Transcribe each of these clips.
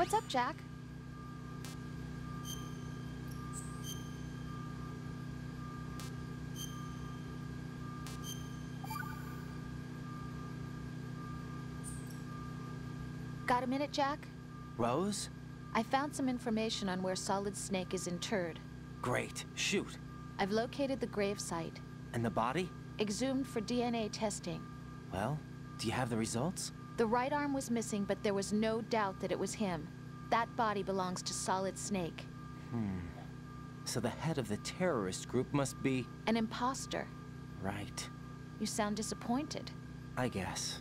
What's up, Jack? Got a minute, Jack? Rose? I found some information on where Solid Snake is interred. Great. Shoot. I've located the grave site. And the body? Exhumed for DNA testing. Well, do you have the results? The right arm was missing, but there was no doubt that it was him. That body belongs to Solid Snake. So the head of the terrorist group must be... An imposter. Right. You sound disappointed. I guess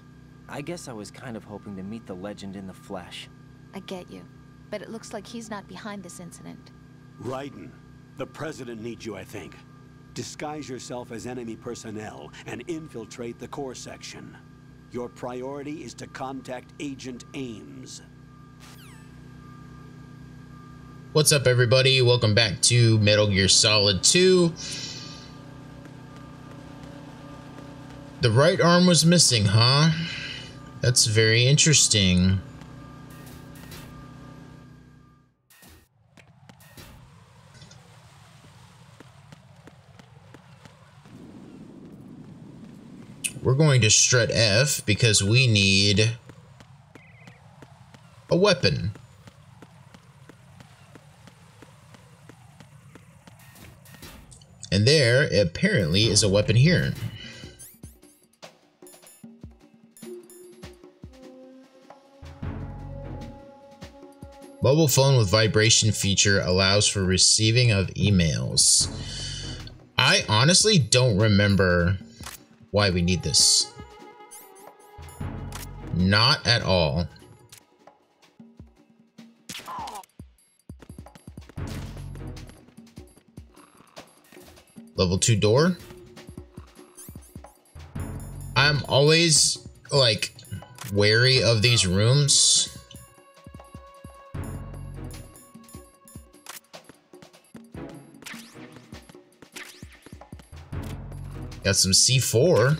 I was kind of hoping to meet the legend in the flesh. I get you. But it looks like he's not behind this incident. Raiden, the president needs you, I think. Disguise yourself as enemy personnel and infiltrate the core section. Your priority is to contact Agent Ames. What's up, everybody? Welcome back to Metal Gear Solid 2. The right arm was missing, huh? That's very interesting. We're going to strut F because we need a weapon. And there apparently is a weapon here. Mobile phone with vibration feature allows for receiving of emails. I honestly don't remember why we need this. Not at all. Level 2 door. I'm always like wary of these rooms. Got some C4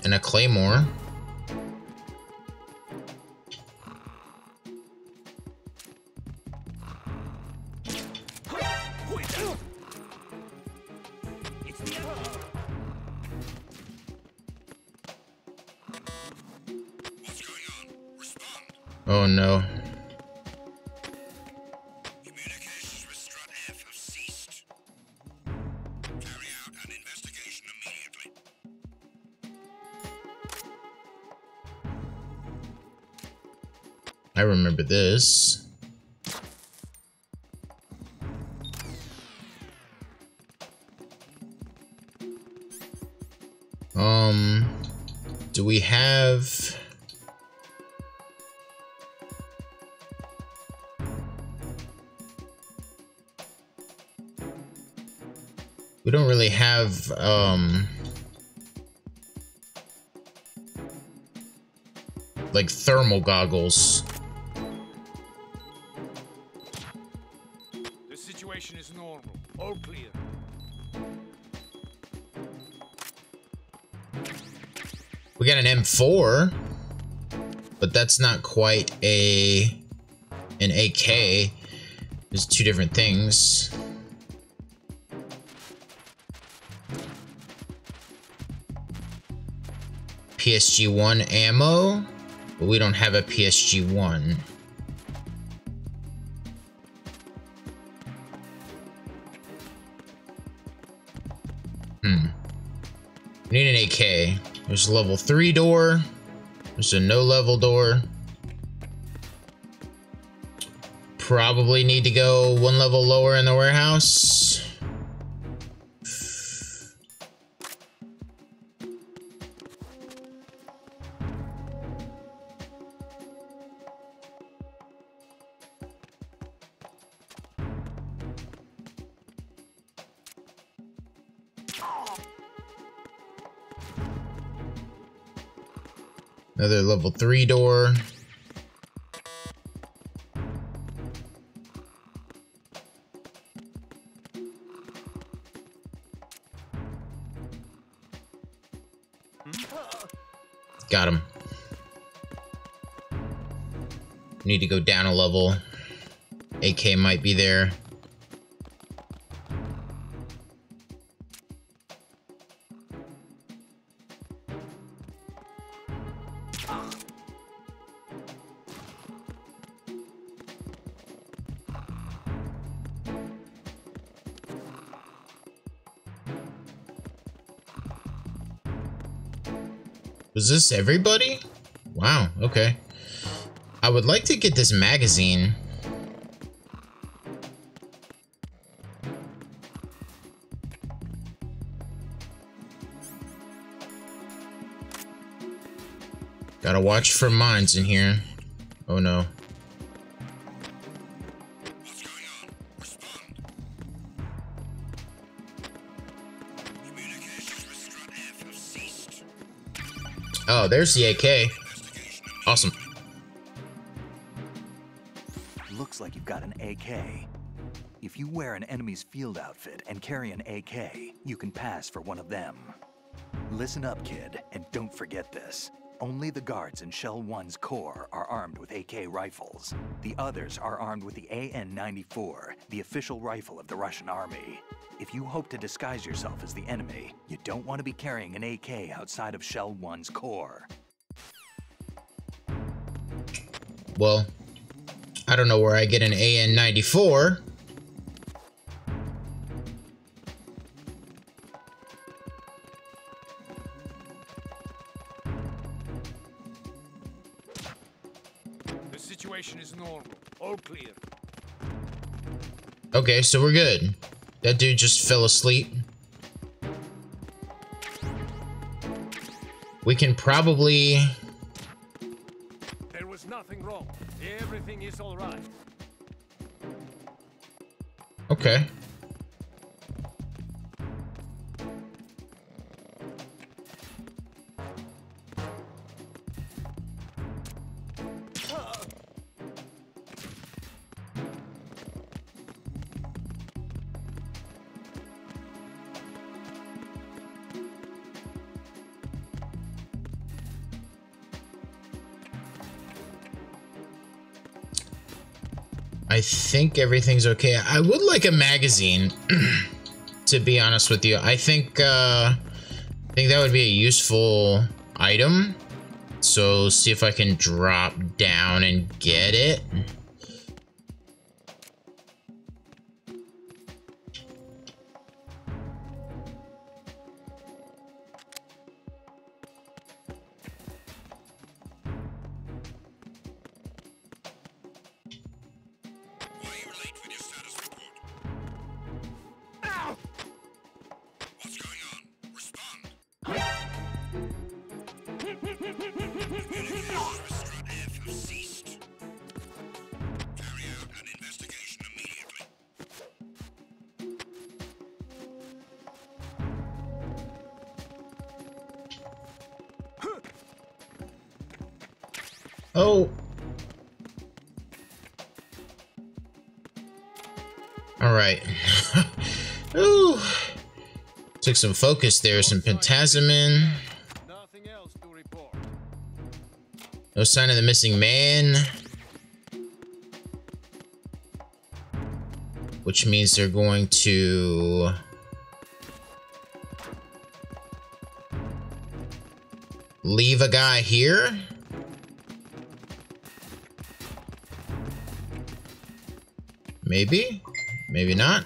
and a claymore. Oh no. Communications with Strut F have ceased. Carry out an investigation immediately. I remember this. Do we have... We don't really have, like thermal goggles. The situation is normal. All clear. We got an M4, but that's not quite an AK. There's two different things. PSG-1 ammo, but we don't have a PSG-1. We need an AK. There's a level 3 door. There's a no level door. Probably need to go one level lower in the warehouse. Another level 3 door. Got him. Need to go down a level. AK might be there. Was this everybody? Wow, okay. I would like to get this magazine. Gotta watch for mines in here. Oh no. What's going on? Respond. Communications with Strut F have ceased. Oh, there's the AK. Awesome. Looks like you've got an AK. If you wear an enemy's field outfit and carry an AK, you can pass for one of them. Listen up, kid, and don't forget this. Only the guards in Shell 1's core are armed with AK rifles. The others are armed with the AN-94, the official rifle of the Russian army. If you hope to disguise yourself as the enemy, you don't want to be carrying an AK outside of Shell 1's core. Well, I don't know where I get an AN-94. The situation is normal. All clear. Okay, so we're good. That dude just fell asleep. We can probably... There was nothing wrong. Everything is all right. Okay. I think everything's okay. I would like a magazine, to be honest with you. I think that would be a useful item. So see if I can drop down and get it. Why are you late with your status report? What's going on? Respond. Communications with Strut F have ceased. Carry out an investigation immediately. Oh. All right. Ooh. Took some focus there, some pentazemin. Nothing else to report. No sign of the missing man. Which means they're going to... leave a guy here? Maybe? Maybe not.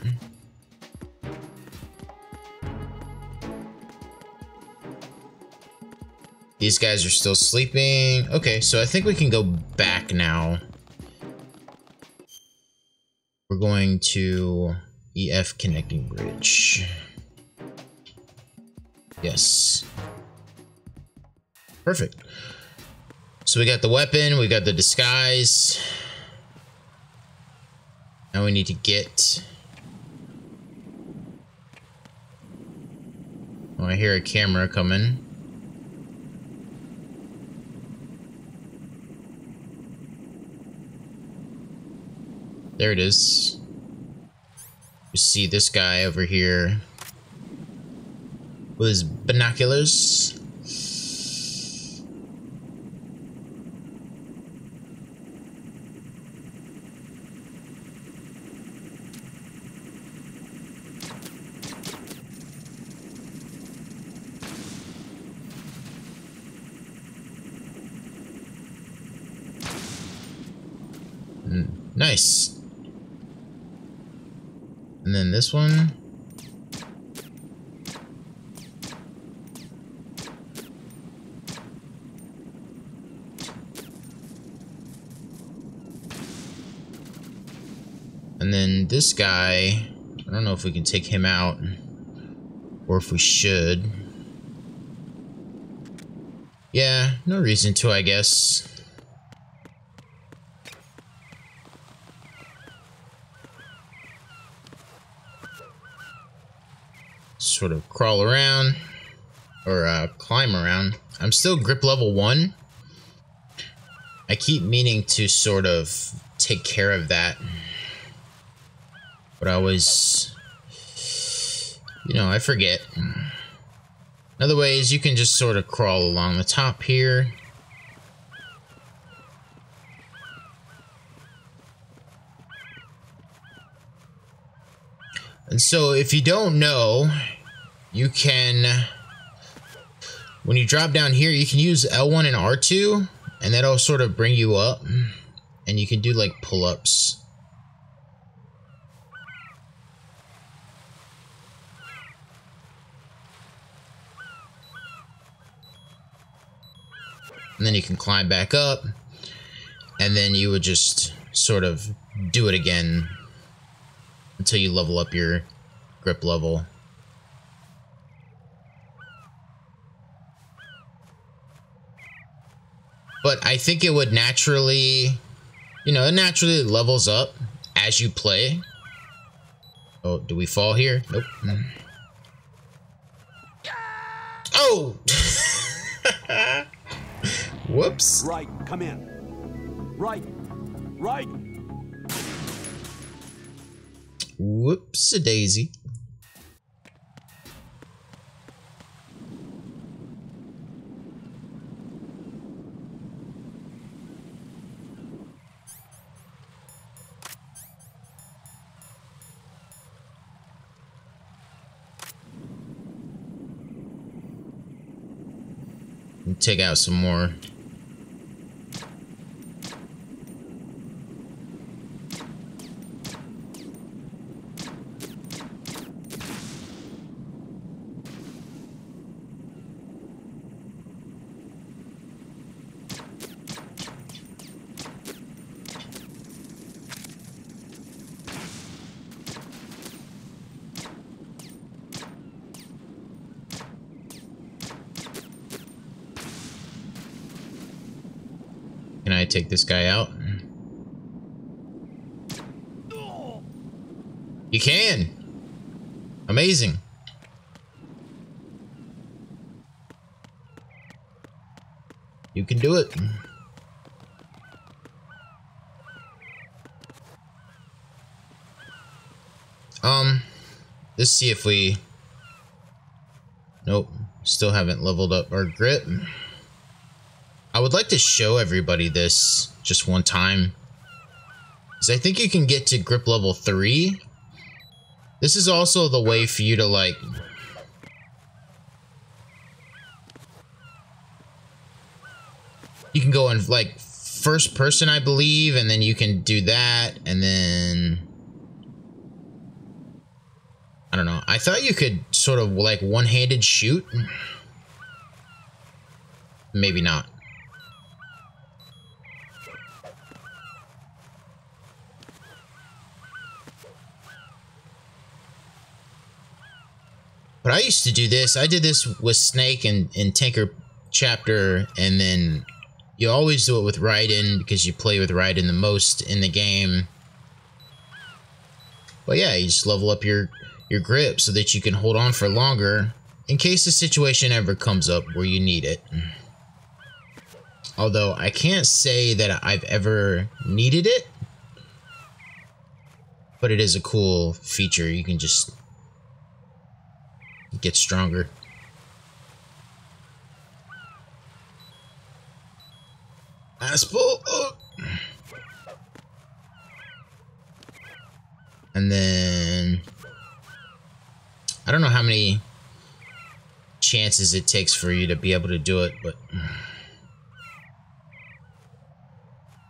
These guys are still sleeping. Okay, so I think we can go back now. We're going to EF connecting bridge. Yes. Perfect. So we got the weapon, we got the disguise. Now we need to get... Oh, I hear a camera coming. There it is. You see this guy over here with his binoculars. Nice. And then this one. And then this guy, I don't know if we can take him out or if we should. Yeah, no reason to, I guess. Sort of crawl around or climb around. I'm still grip level 1. I keep meaning to sort of take care of that. But I always, you know, I forget. Other ways, you can just sort of crawl along the top here. And so if you don't know, you can, when you drop down here, you can use L1 and R2, and that'll sort of bring you up, and you can do like pull-ups. And then you can climb back up, and then you would just sort of do it again until you level up your grip level. But I think it would naturally, you know, it naturally levels up as you play. Oh, do we fall here? Nope. Oh! Whoops. Right, come in. Right. Right. Whoops-a-daisy. Take out some more. Can I take this guy out? You can! Amazing. You can do it. Let's see if we... Nope. Still haven't leveled up our grip. I would like to show everybody this just one time, because I think you can get to grip level 3. This is also the way for you to, like, you can go in like first person, I believe, and then you can do that, and then I don't know. I thought you could sort of like one-handed shoot. Maybe not. But I used to do this. I did this with Snake in Tanker Chapter, and then you always do it with Raiden because you play with Raiden the most in the game. But yeah, you just level up your grip so that you can hold on for longer in case the situation ever comes up where you need it. Although I can't say that I've ever needed it, but it is a cool feature. You can just get stronger. Ass pull. Oh. And then I don't know how many chances it takes for you to be able to do it, but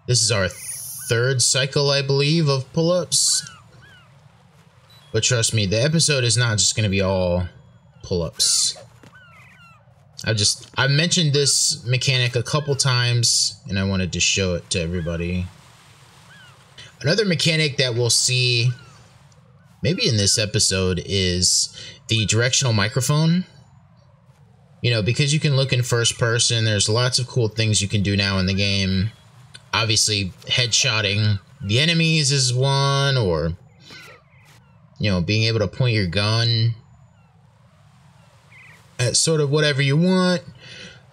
this is our third cycle, I believe, of pull-ups. But trust me, the episode is not just going to be all pull-ups. I've mentioned this mechanic a couple times, and I wanted to show it to everybody. Another mechanic that we'll see maybe in this episode is the directional microphone. You know, because you can look in first person, there's lots of cool things you can do now in the game. Obviously, headshotting the enemies is one, or, you know, being able to point your gun at sort of whatever you want.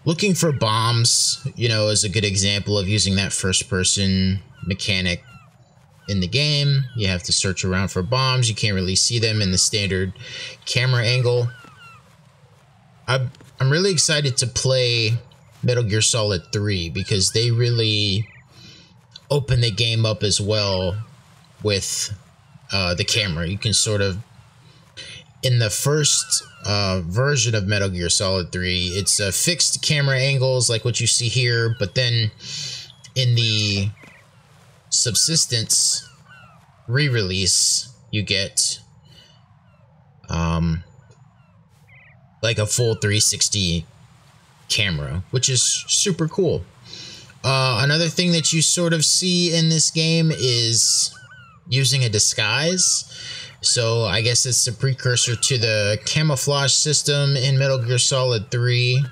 Looking for bombs, you know, is a good example of using that first person mechanic in the game. You have to search around for bombs. You can't really see them in the standard camera angle. I'm really excited to play Metal Gear Solid 3 because they really open the game up as well with the camera. You can sort of, in the first version of Metal Gear Solid 3, it's fixed camera angles like what you see here, but then in the Subsistence re-release, you get like a full 360 camera, which is super cool. Another thing that you sort of see in this game is using a disguise. So I guess it's a precursor to the camouflage system in Metal Gear Solid 3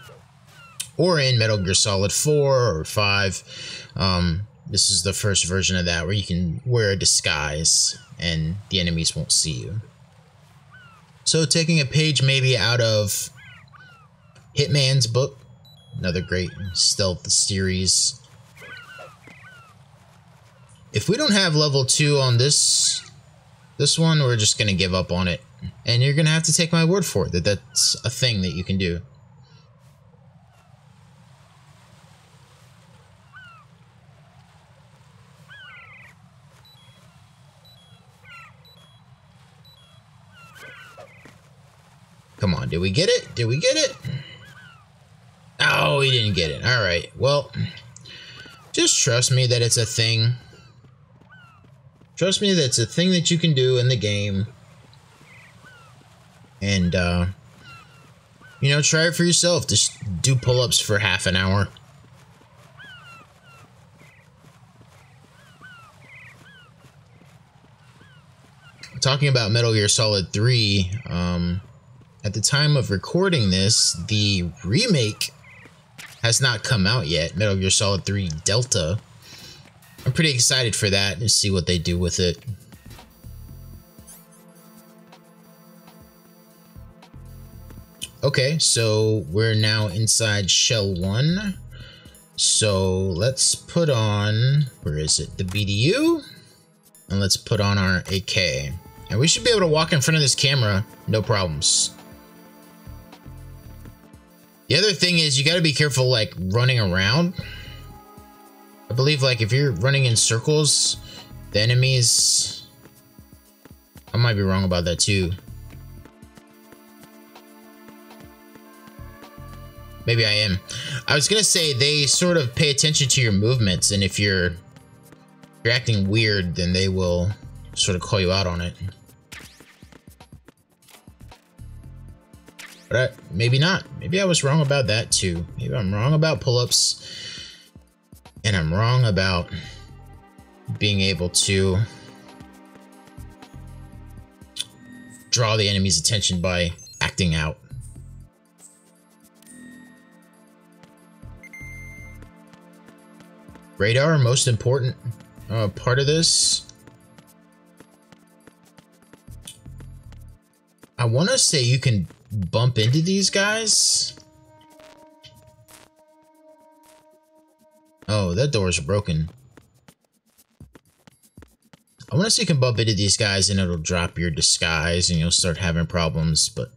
or in Metal Gear Solid 4 or 5. This is the first version of that where you can wear a disguise and the enemies won't see you. So taking a page maybe out of Hitman's book, another great stealth series. If we don't have level 2 on this one, we're just going to give up on it. And you're going to have to take my word for it that that's a thing that you can do. Come on, did we get it? Did we get it? Oh, we didn't get it. All right, well, just trust me that it's a thing. Trust me that it's a thing that you can do in the game. And, you know, try it for yourself. Just do pull-ups for half an hour. Talking about Metal Gear Solid 3, at the time of recording this, the remake has not come out yet, Metal Gear Solid 3 Delta. I'm pretty excited for that and see what they do with it. Okay, so we're now inside Shell 1. So let's put on, where is it, the BDU? And let's put on our AK. And we should be able to walk in front of this camera, no problems. The other thing is you gotta be careful, like, running around. I believe, like, if you're running in circles, the enemies... I might be wrong about that, too. Maybe I am. I was gonna say, they sort of pay attention to your movements, and if you're acting weird, then they will sort of call you out on it. But maybe not. Maybe I was wrong about that too. Maybe I'm wrong about pull-ups. And I'm wrong about being able to draw the enemy's attention by acting out. Radar, most important part of this. I want to say you can bump into these guys. Oh, that door's broken. I want to say you can bump into these guys and it'll drop your disguise and you'll start having problems, but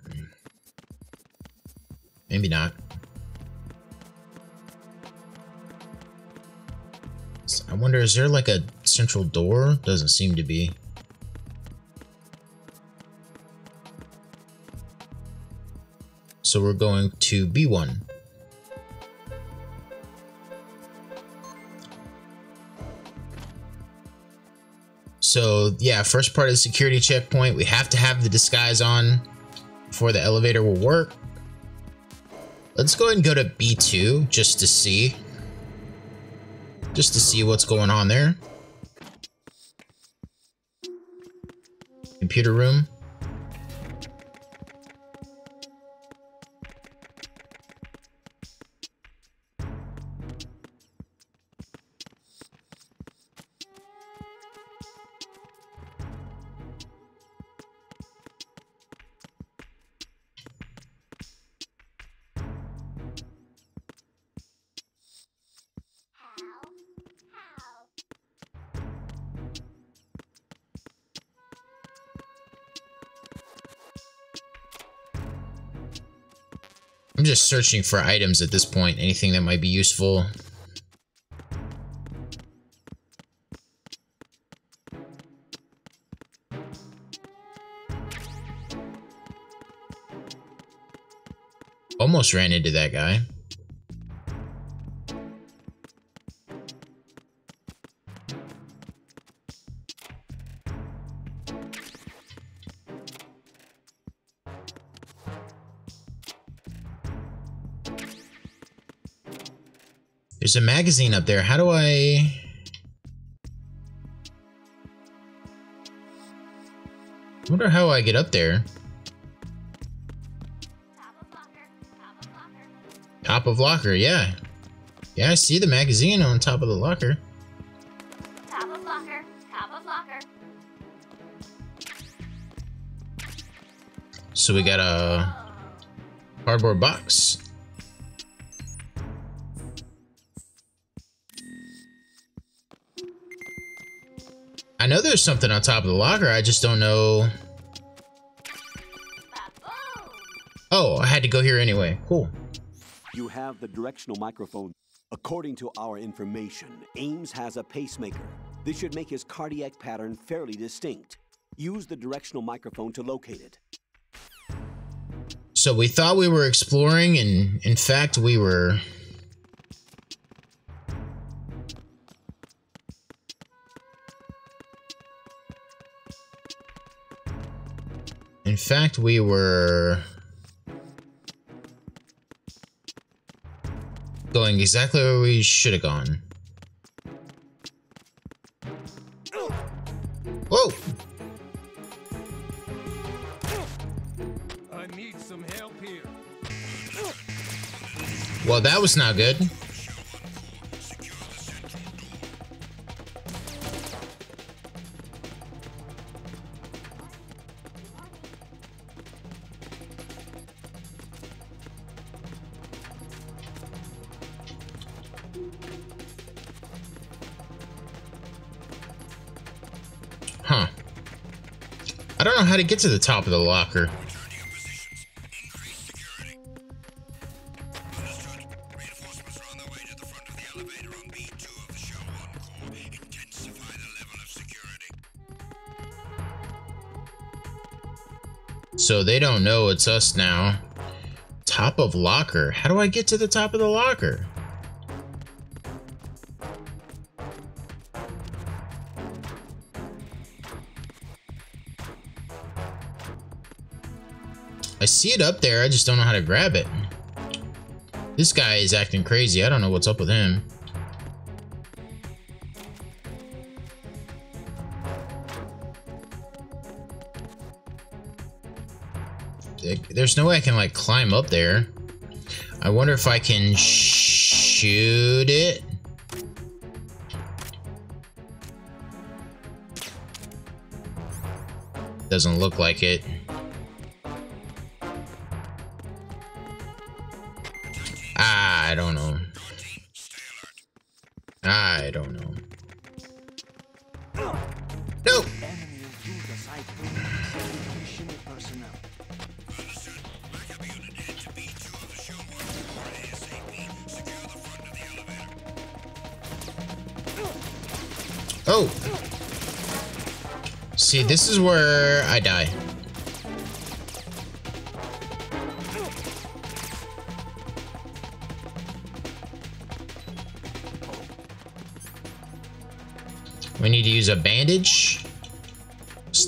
maybe not. I wonder, is there like a central door? Doesn't seem to be. So we're going to B1. So yeah, first part of the security checkpoint, we have to have the disguise on before the elevator will work. Let's go ahead and go to B2 just to see what's going on there. Computer room. I'm just searching for items at this point, anything that might be useful. Almost ran into that guy. There's a magazine up there. How do I... wonder how I get up there. Top of locker, yeah. Yeah, I see the magazine on top of the locker. Top of locker, top of locker. So we got a cardboard box. I know there's something on top of the locker, I just don't know. Oh, I had to go here anyway. Cool. You have the directional microphone. According to our information, Ames has a pacemaker. This should make his cardiac pattern fairly distinct. Use the directional microphone to locate it. So we thought we were exploring, and in fact we were... In fact, we were going exactly where we should have gone. Whoa! I need some help here. Well, that was not good. Huh. I don't know how to get to the top of the locker. So they don't know it's us now. Top of locker. How do I get to the top of the locker? I see it up there, I just don't know how to grab it. This guy is acting crazy. I don't know what's up with him. There's no way I can like climb up there. I wonder if I can shoot it. Doesn't look like it. I don't know. I don't know. Nope. Oh. See, this is where I die. We need to use a bandage.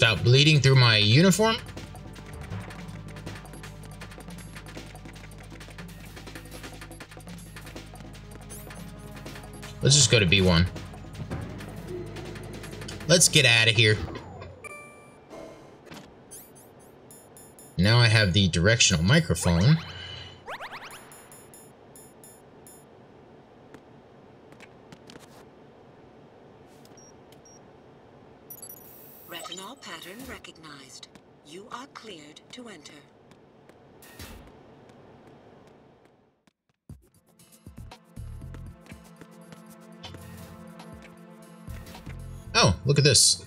stop bleeding through my uniform. Let's just go to B1. Let's get out of here. Now I have the directional microphone. Retinol pattern recognized. You are cleared to enter. Oh, look at this.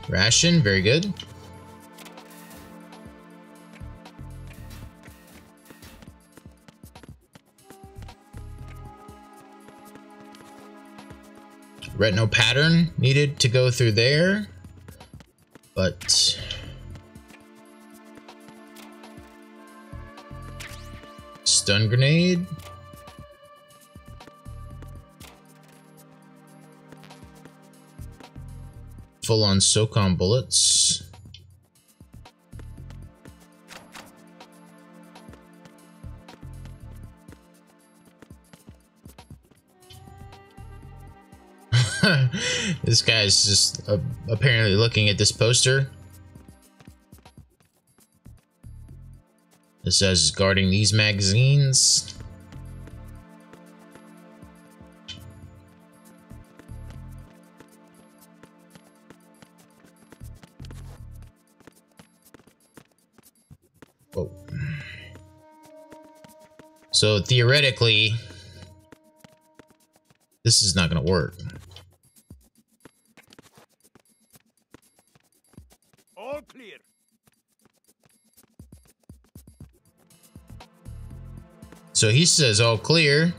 Ration, very good. Retinal pattern needed to go through there, but stun grenade. Full on SOCOM bullets. This guy's just apparently looking at this poster. It says guarding these magazines. Whoa. So theoretically, this is not going to work. All clear. So he says all clear.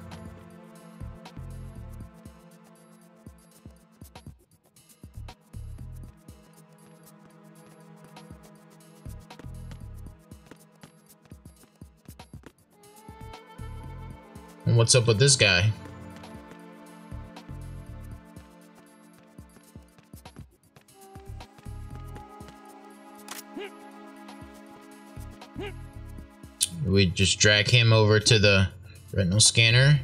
And what's up with this guy? We just drag him over to the retinal scanner.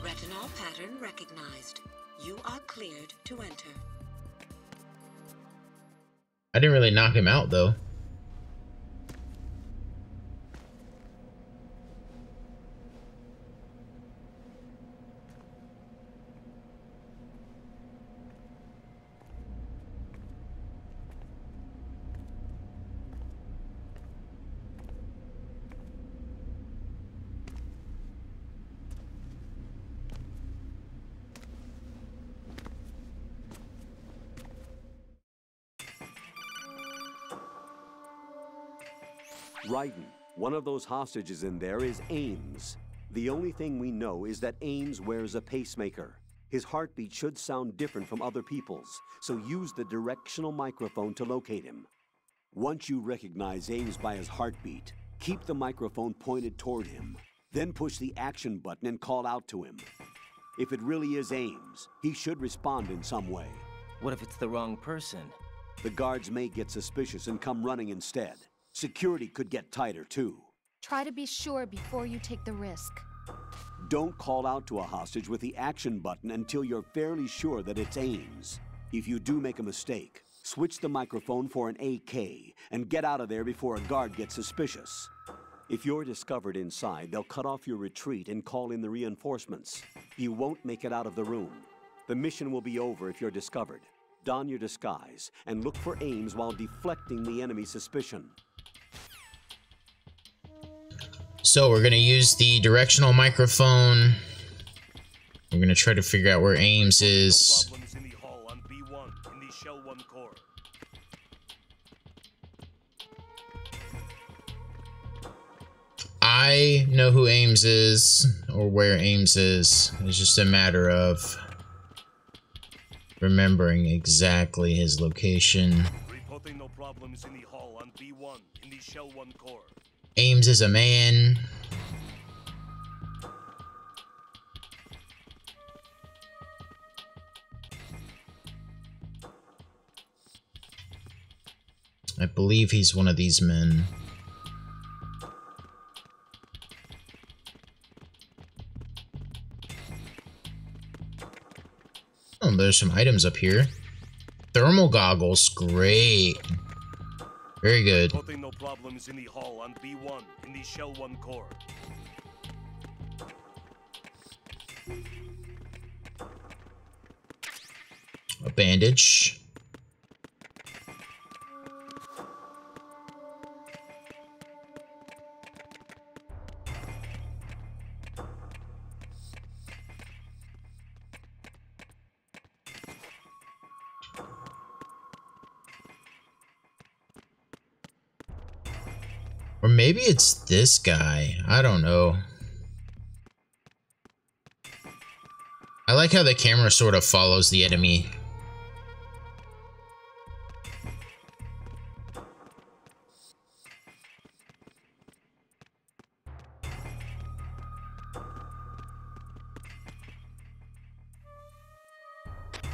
Retinol pattern recognized. You are cleared to enter. I didn't really knock him out though. Raiden, one of those hostages in there is Ames. The only thing we know is that Ames wears a pacemaker. His heartbeat should sound different from other people's, so use the directional microphone to locate him. Once you recognize Ames by his heartbeat, keep the microphone pointed toward him. Then push the action button and call out to him. If it really is Ames, he should respond in some way. What if it's the wrong person? The guards may get suspicious and come running instead. Security could get tighter, too. Try to be sure before you take the risk. Don't call out to a hostage with the action button until you're fairly sure that it's Ames. If you do make a mistake, switch the microphone for an AK and get out of there before a guard gets suspicious. If you're discovered inside, they'll cut off your retreat and call in the reinforcements. You won't make it out of the room. The mission will be over if you're discovered. Don your disguise and look for Ames while deflecting the enemy's suspicion. So we're gonna use the directional microphone. We're gonna try to figure out where Ames is. Problems in the hall on B1 in the Shell 1 core. I know who Ames is, or where Ames is. It's just a matter of remembering exactly his location. Reporting no problem. problems in the hall on B1 in the Shell 1 core. Ames is a man. I believe he's one of these men. Oh, there's some items up here. Thermal goggles, great. Very good. Reporting no problems in the hall on B1 in the Shell 1 core. A bandage. Or maybe it's this guy. I don't know. I like how the camera sort of follows the enemy.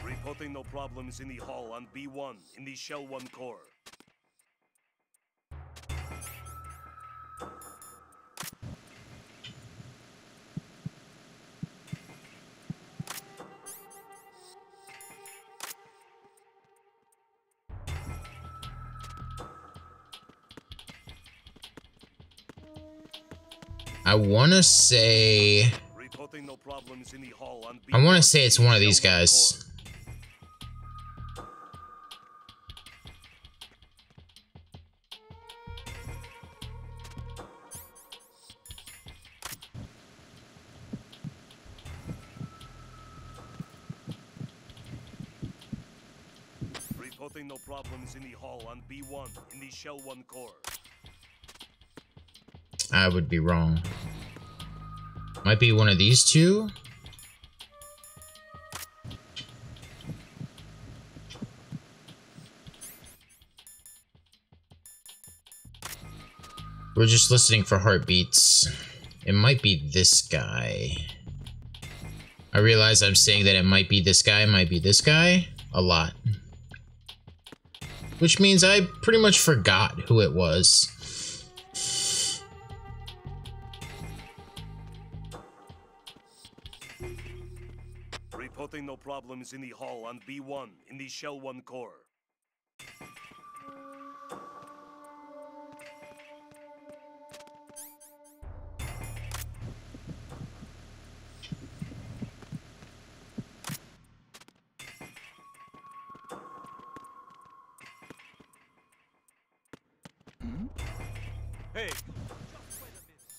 Reporting no problems in the hall on B1 in the Shell 1 core. I want to say... Reporting no problems in the hall on I want to B1 say it's in the one of these Shell 1 guys. core. Reporting no problems in the hall on B1 in the Shell 1 core. I would be wrong. Might be one of these two? We're just listening for heartbeats. It might be this guy. I realize I'm saying that it might be this guy, might be this guy a lot. Which means I pretty much forgot who it was. Reporting no problems in the hall on B1 in the Shell 1 core. Hey, just wait a minute.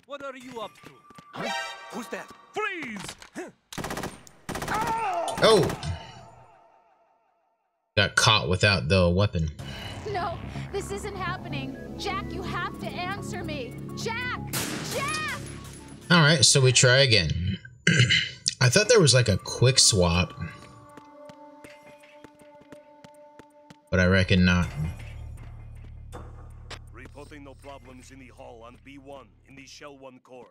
What are you up to? Huh? Who's that? Freeze! Oh! Got caught without the weapon. No, this isn't happening. Jack, you have to answer me. Jack! Jack! Alright, so we try again. I thought there was like a quick swap. But I reckon not. Reporting no problems in the hall on B1 in the Shell 1 core.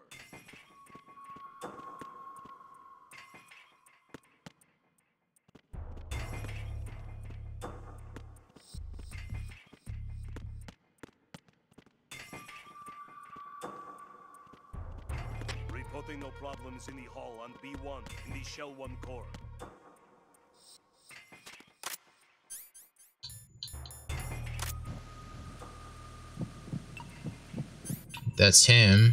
Reporting no problems in the hall on B1 in the Shell 1 core. That's him.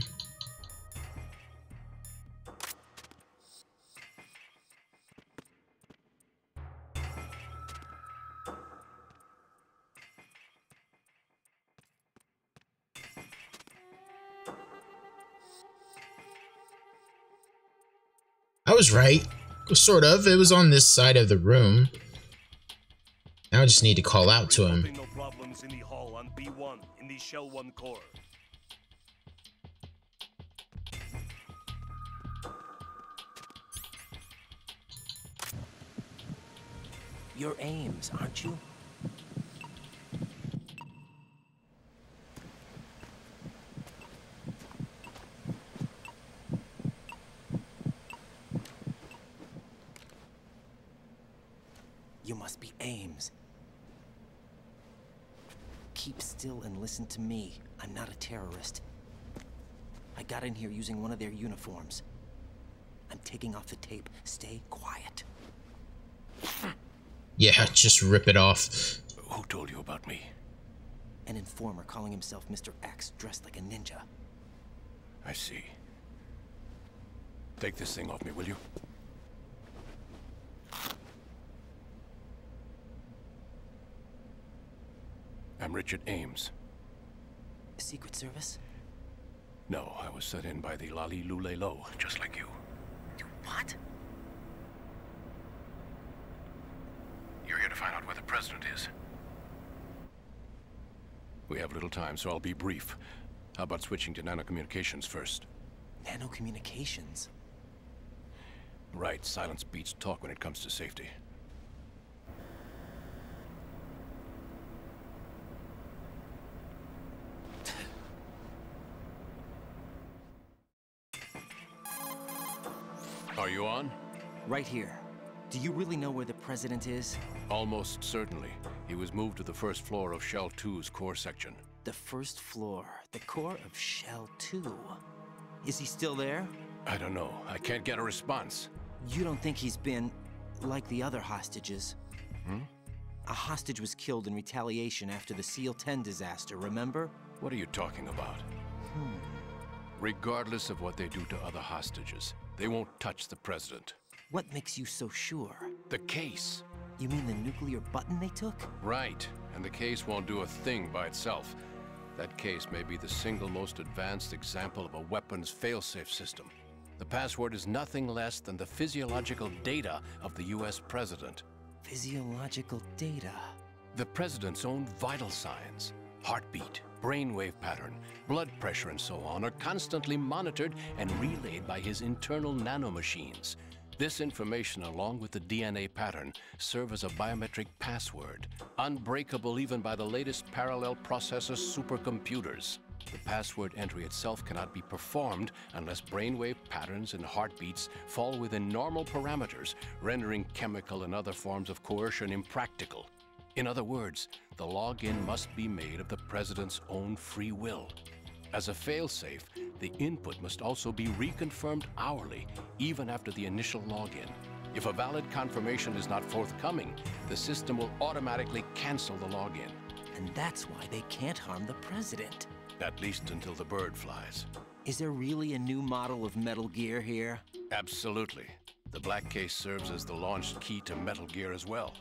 I was right. Sort of. It was on this side of the room. Now I just need to call out to him. Reporting no problems in the hall on B1 in the Shell 1 core. You're Ames, aren't you? You must be Ames. Keep still and listen to me. I'm not a terrorist. I got in here using one of their uniforms. I'm taking off the tape. Stay quiet. Yeah, just rip it off. Who told you about me? An informer calling himself Mr. X, dressed like a ninja. I see. Take this thing off me, will you? I'm Richard Ames. Secret Service? No, I was sent in by the Lali Lule Lo, just like you. What? You're here to find out where the president is. We have little time, so I'll be brief. How about switching to nanocommunications first? Nanocommunications? Right, silence beats talk when it comes to safety. Are you on? Right here. Do you really know where the president is? Almost certainly. He was moved to the first floor of Shell 2's core section. The first floor. The core of Shell 2. Is he still there? I don't know. I can't get a response. You don't think he's been like the other hostages? A hostage was killed in retaliation after the SEAL 10 disaster, remember? What are you talking about? Regardless of what they do to other hostages, they won't touch the president. What makes you so sure? The case. You mean the nuclear button they took? Right. And the case won't do a thing by itself. That case may be the single most advanced example of a weapons failsafe system. The password is nothing less than the physiological data of the US president. Physiological data? The president's own vital signs, heartbeat, brainwave pattern, blood pressure and so on are constantly monitored and relayed by his internal nanomachines. This information, along with the DNA pattern, serve as a biometric password, unbreakable even by the latest parallel processor supercomputers. The password entry itself cannot be performed unless brainwave patterns and heartbeats fall within normal parameters, rendering chemical and other forms of coercion impractical. In other words, the login must be made of the president's own free will. As a failsafe, the input must also be reconfirmed hourly, even after the initial login. If a valid confirmation is not forthcoming, the system will automatically cancel the login. And that's why they can't harm the president. At least until the bird flies. Is there really a new model of Metal Gear here? Absolutely. The black case serves as the launch key to Metal Gear as well.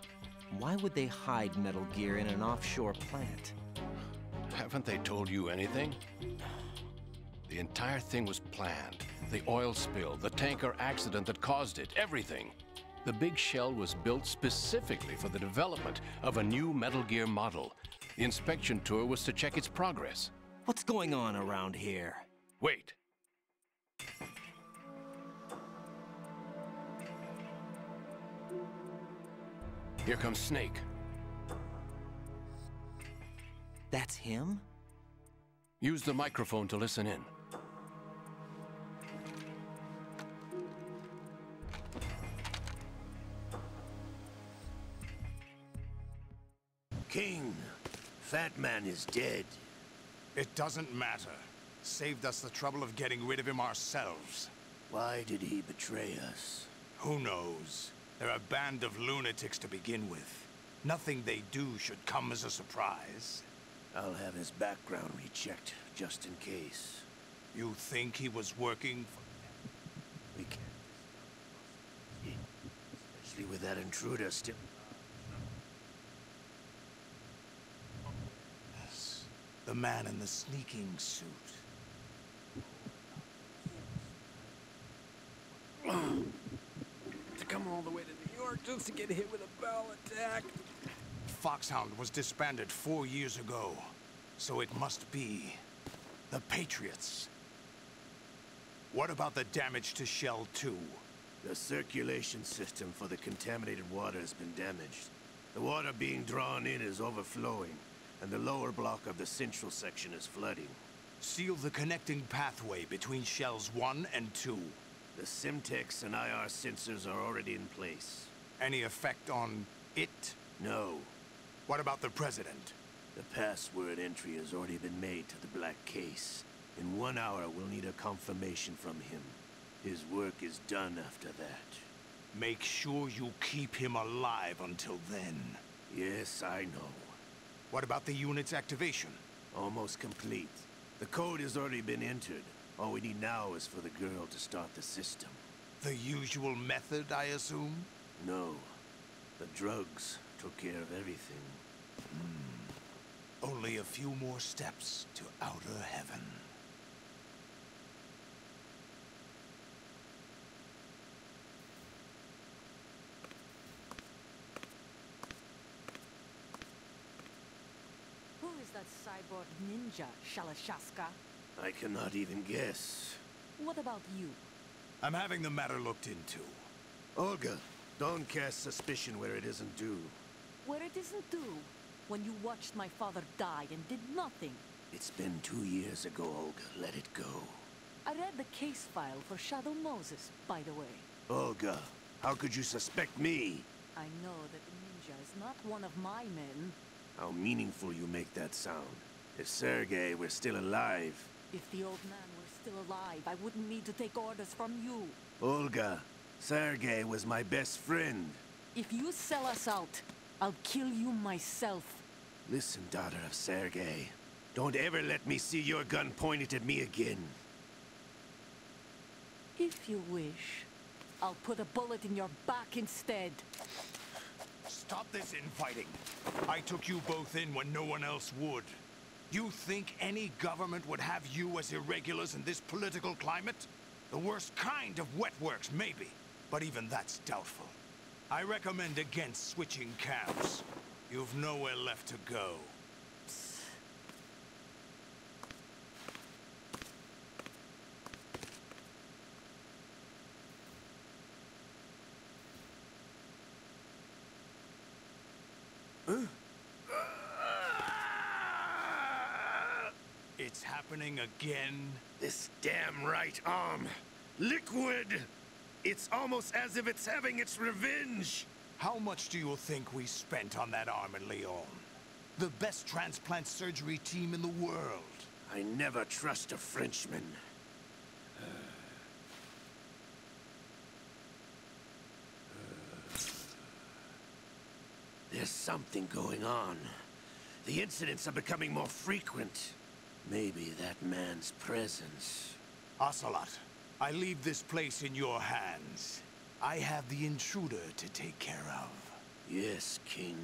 Why would they hide Metal Gear in an offshore plant? Haven't they told you anything? The entire thing was planned. The oil spill, the tanker accident that caused it, everything. The big shell was built specifically for the development of a new Metal Gear model. The inspection tour was to check its progress. What's going on around here? Wait. Here comes Snake. That's him? Use the microphone to listen in. King, Fat Man is dead. It doesn't matter. Saved us the trouble of getting rid of him ourselves. Why did he betray us? Who knows? They're a band of lunatics to begin with. Nothing they do should come as a surprise. I'll have his background rechecked, just in case. You think he was working for... We can't... Especially with that intruder still... Yes, the man in the sneaking suit. To come all the way to New York just to get hit with a bowel attack. Foxhound was disbanded 4 years ago, so it must be the Patriots. What about the damage to Shell 2? The circulation system for the contaminated water has been damaged. The water being drawn in is overflowing, and the lower block of the central section is flooding. Seal the connecting pathway between shells 1 and 2. The Simtex and IR sensors are already in place. Any effect on it? No. What about the President? The password entry has already been made to the black case. In 1 hour, we'll need a confirmation from him. His work is done after that. Make sure you keep him alive until then. Yes, I know. What about the unit's activation? Almost complete. The code has already been entered. All we need now is for the girl to start the system. The usual method, I assume? No. The drugs took care of everything. Only a few more steps to outer heaven. Who is that cyborg ninja, Shalashaska? I cannot even guess. What about you? I'm having the matter looked into. Olga, don't cast suspicion where it isn't due. Where it isn't due? When you watched my father die and did nothing. It's been 2 years ago, Olga. Let it go. I read the case file for Shadow Moses, by the way. Olga, how could you suspect me? I know that the ninja is not one of my men. How meaningful you make that sound. If Sergei were still alive... If the old man were still alive, I wouldn't need to take orders from you. Olga, Sergei was my best friend. If you sell us out, I'll kill you myself. Listen, daughter of Sergei. Don't ever let me see your gun pointed at me again. If you wish, I'll put a bullet in your back instead. Stop this infighting. I took you both in when no one else would. You think any government would have you as irregulars in this political climate? The worst kind of wet works, maybe. But even that's doubtful. I recommend against switching camps. You've nowhere left to go. It's happening again? This damn right arm. Liquid! It's almost as if it's having its revenge! How much do you think we spent on that arm in Lyon? The best transplant surgery team in the world. I never trust a Frenchman. There's something going on. The incidents are becoming more frequent. Maybe that man's presence. Ocelot, I leave this place in your hands. I have the intruder to take care of. Yes, King.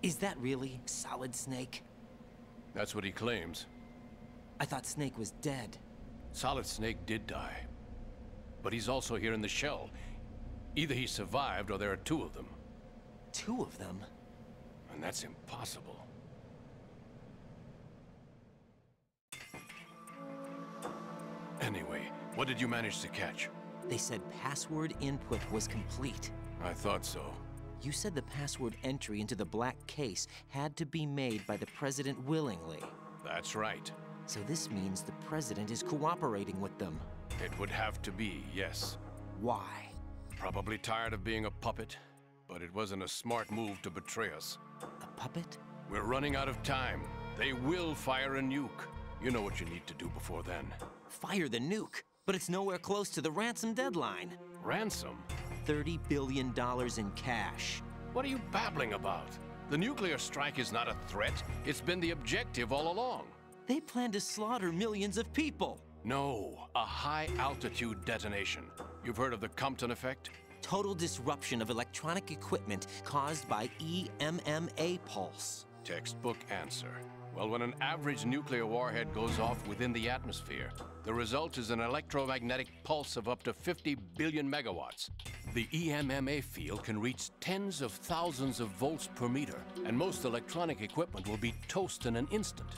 Is that really Solid Snake? That's what he claims. I thought Snake was dead. Solid Snake did die. But he's also here in the shell. Either he survived or there are two of them. Two of them? And that's impossible. Anyway, what did you manage to catch? They said password input was complete. I thought so. You said the password entry into the black case had to be made by the President willingly. That's right. So this means the President is cooperating with them. It would have to be, yes. Why? Probably tired of being a puppet, but it wasn't a smart move to betray us. A puppet? We're running out of time. They will fire a nuke. You know what you need to do before then. Fire the nuke? But it's nowhere close to the ransom deadline. Ransom? $30 billion in cash. What are you babbling about? The nuclear strike is not a threat. It's been the objective all along. They plan to slaughter millions of people. No, a high-altitude detonation. You've heard of the Compton effect? Total disruption of electronic equipment caused by EMMA pulse. Textbook answer. Well, when an average nuclear warhead goes off within the atmosphere, the result is an electromagnetic pulse of up to 50 billion megawatts. The EMMA field can reach tens of thousands of volts per meter, and most electronic equipment will be toast in an instant.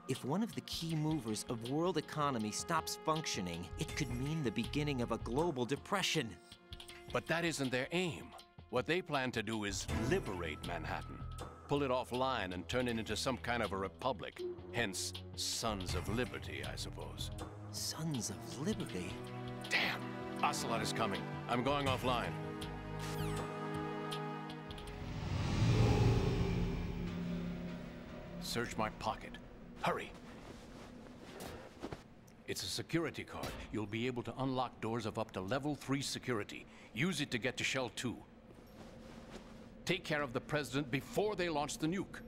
If one of the key movers of world economy stops functioning, it could mean the beginning of a global depression. But that isn't their aim. What they plan to do is liberate Manhattan. Pull it offline and turn it into some kind of a republic. Hence, Sons of Liberty, I suppose. Sons of Liberty? Damn! Ocelot is coming. I'm going offline. Search my pocket. Hurry! It's a security card. You'll be able to unlock doors of up to level 3 security. Use it to get to Shell 2. Take care of the President before they launch the nuke.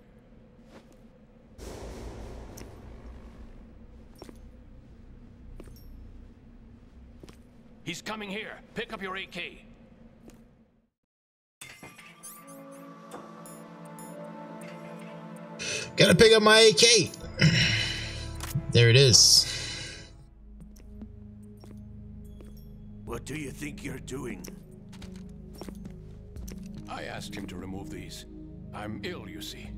He's coming here. Pick up your AK. Gotta pick up my AK. There it is. What do you think you're doing? I asked him to remove these. I'm ill, you see.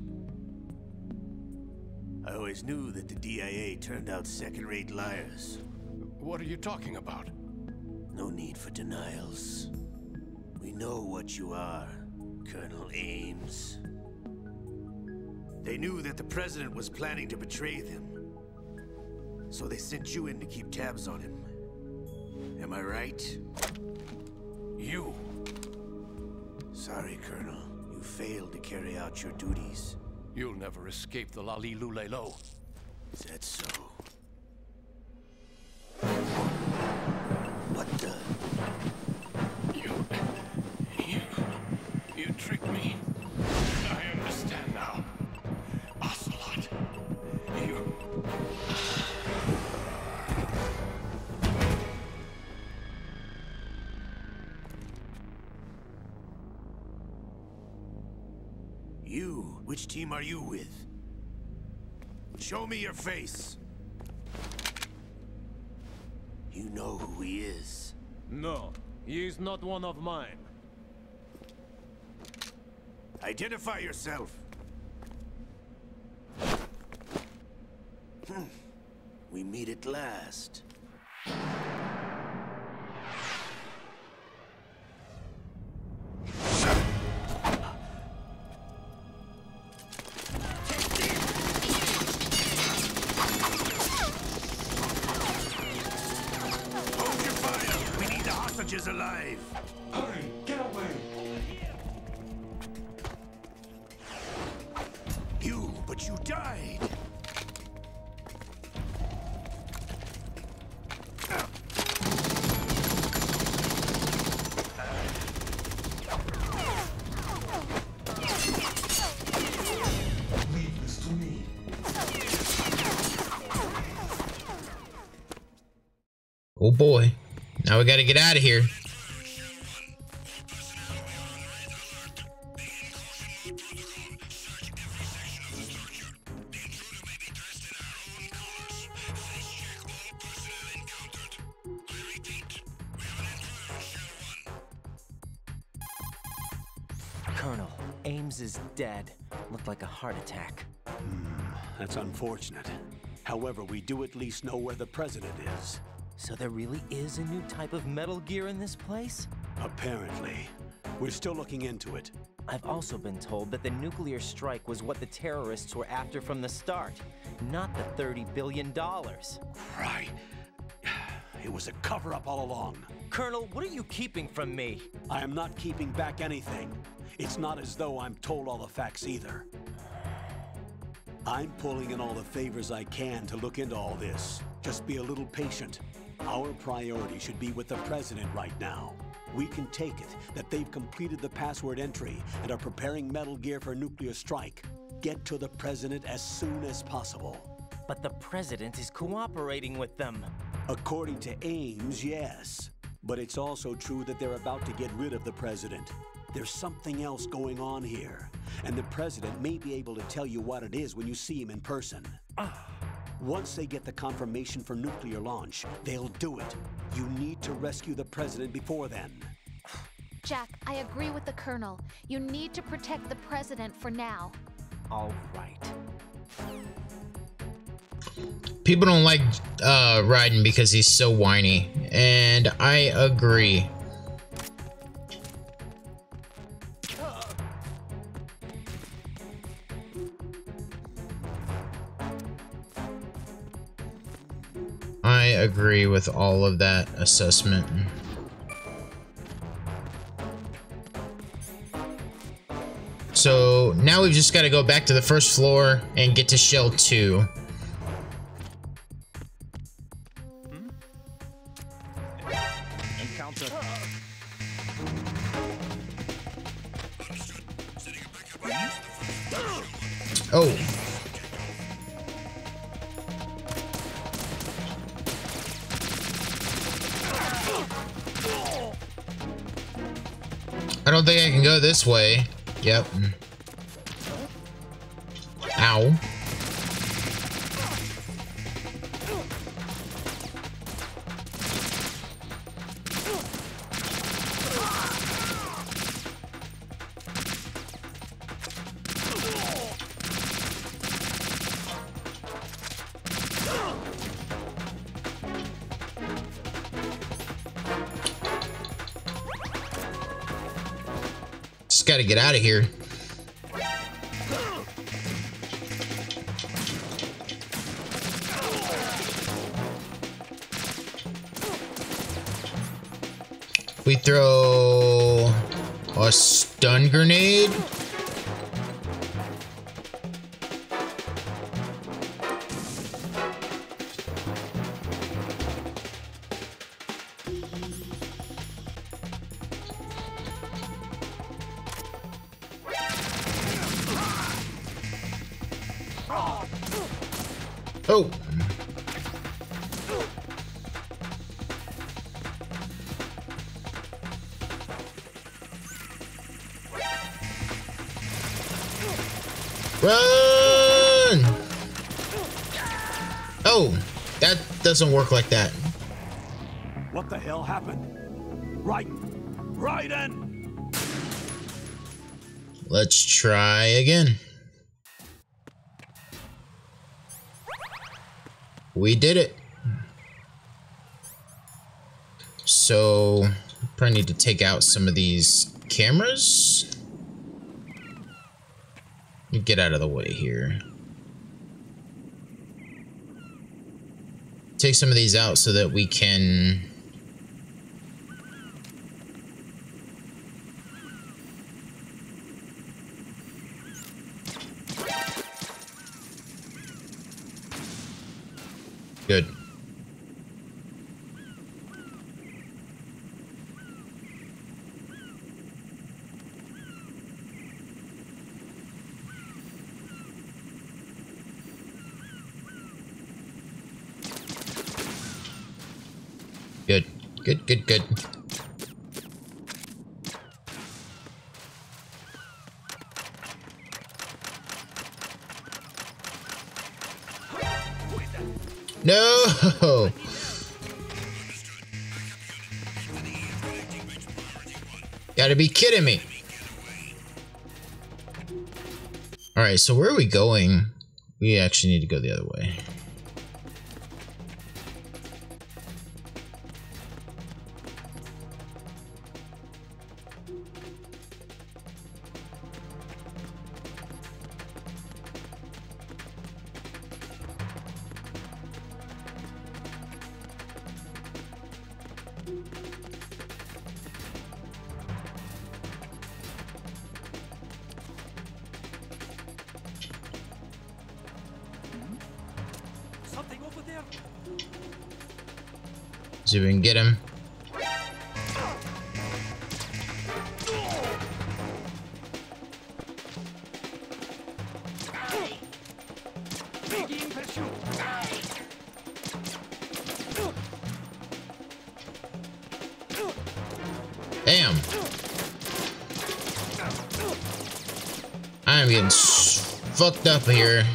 I always knew that the DIA turned out second-rate liars. What are you talking about? No need for denials. We know what you are, Colonel Ames. They knew that the President was planning to betray them. So they sent you in to keep tabs on him. Am I right? You. Sorry, Colonel. You failed to carry out your duties. You'll never escape the Lali-Lulelo. Is that so? What the? You tricked me. I understand now. Ocelot. You... You? Which team are you with? Show me your face. You know who he is. No, he is not one of mine. Identify yourself. We meet at last. Alive. Hurry, get away. But you died. Leave this to me. Oh boy. Now we gotta get out of here. Colonel, Ames is dead. Looked like a heart attack. That's unfortunate. However, we do at least know where the President is. So there really is a new type of Metal Gear in this place? Apparently. We're still looking into it. I've also been told that the nuclear strike was what the terrorists were after from the start, not the $30 billion. Right. It was a cover-up all along. Colonel, what are you keeping from me? I am not keeping back anything. It's not as though I'm told all the facts either. I'm pulling in all the favors I can to look into all this. Just be a little patient. Our priority should be with the President right now. We can take it that they've completed the password entry and are preparing Metal Gear for nuclear strike. Get to the President as soon as possible. But the President is cooperating with them. According to Ames, yes. But it's also true that they're about to get rid of the President. There's something else going on here, and the President may be able to tell you what it is when you see him in person. Once they get the confirmation for nuclear launch, they'll do it. You need to rescue the President before then. Jack, I agree with the Colonel. You need to protect the President for now. All right. people don't like Raiden because he's so whiny, and I agree. I agree with all of that assessment. So now we've just got to go back to the first floor and get to Shell 2. Encounter. Oh. I don't think I can go this way. Yep. Ow. Just gotta get out of here. We throw a stun grenade. Oh. Run! Oh, that doesn't work like that. What the hell happened? Raiden! Let's try again. We did it. So, probably need to take out some of these cameras. Let me get out of the way here. Take some of these out so that we can... Good. Good. Good, good, good. No! Gotta be kidding me. Alright, so where are we going? We actually need to go the other way. See if we can get him. Damn. I am getting fucked up here.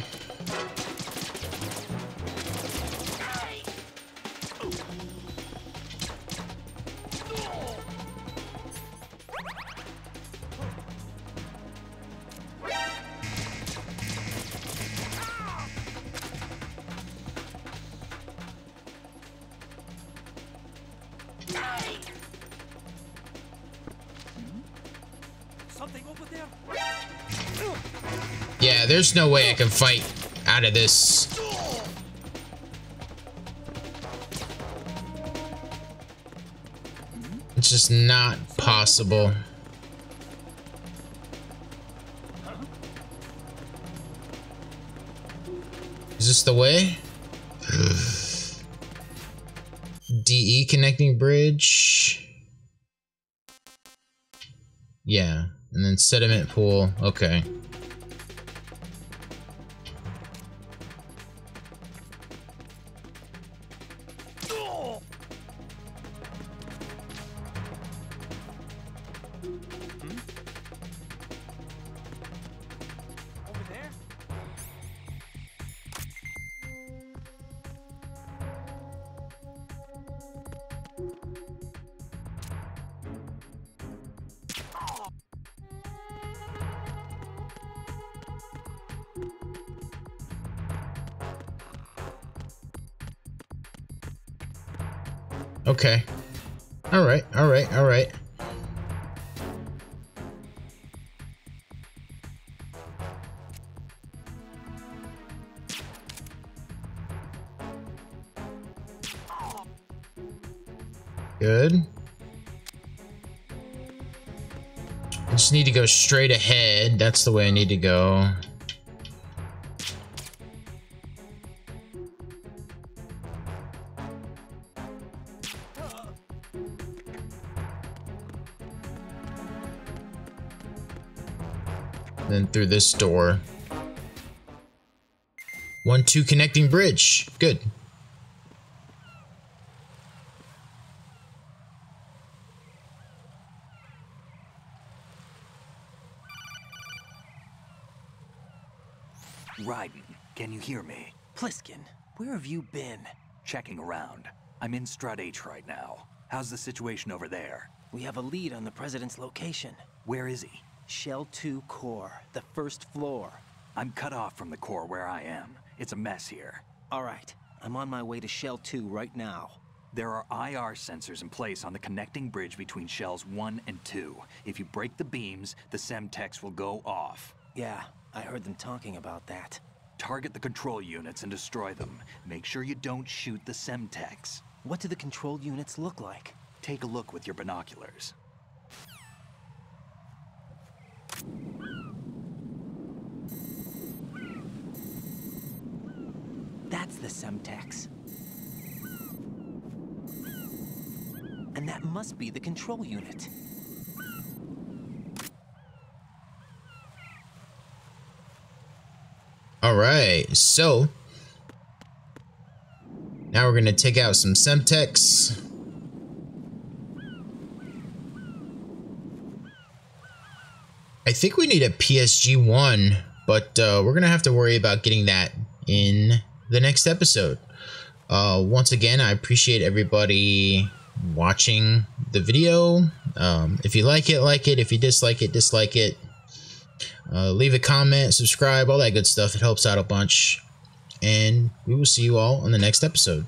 Yeah, there's no way I can fight out of this. It's just not possible. Is this the way? DE connecting bridge. Yeah, and then sediment pool. Okay. Okay. Alright, alright, alright. Good. I just need to go straight ahead. That's the way I need to go. Then through this door. 1-2 connecting bridge. Good. Raiden, can you hear me? Pliskin, where have you been? Checking around. I'm in Strut H right now. How's the situation over there? We have a lead on the President's location. Where is he? Shell 2 core, the first floor. I'm cut off from the core where I am. It's a mess here. All right, I'm on my way to Shell 2 right now. There are IR sensors in place on the connecting bridge between Shells 1 and 2. If you break the beams, the Semtex will go off. Yeah, I heard them talking about that. Target the control units and destroy them. Make sure you don't shoot the Semtex. What do the control units look like? Take a look with your binoculars. That's the Semtex. And that must be the control unit. All right, so now we're gonna take out some Semtex. I think we need a PSG-1, but we're gonna have to worry about getting that in the next episode. Once again, I appreciate everybody watching the video. If you like it, like it. If you dislike it, dislike it. Leave a comment, subscribe, all that good stuff. It helps out a bunch. And we will see you all on the next episode.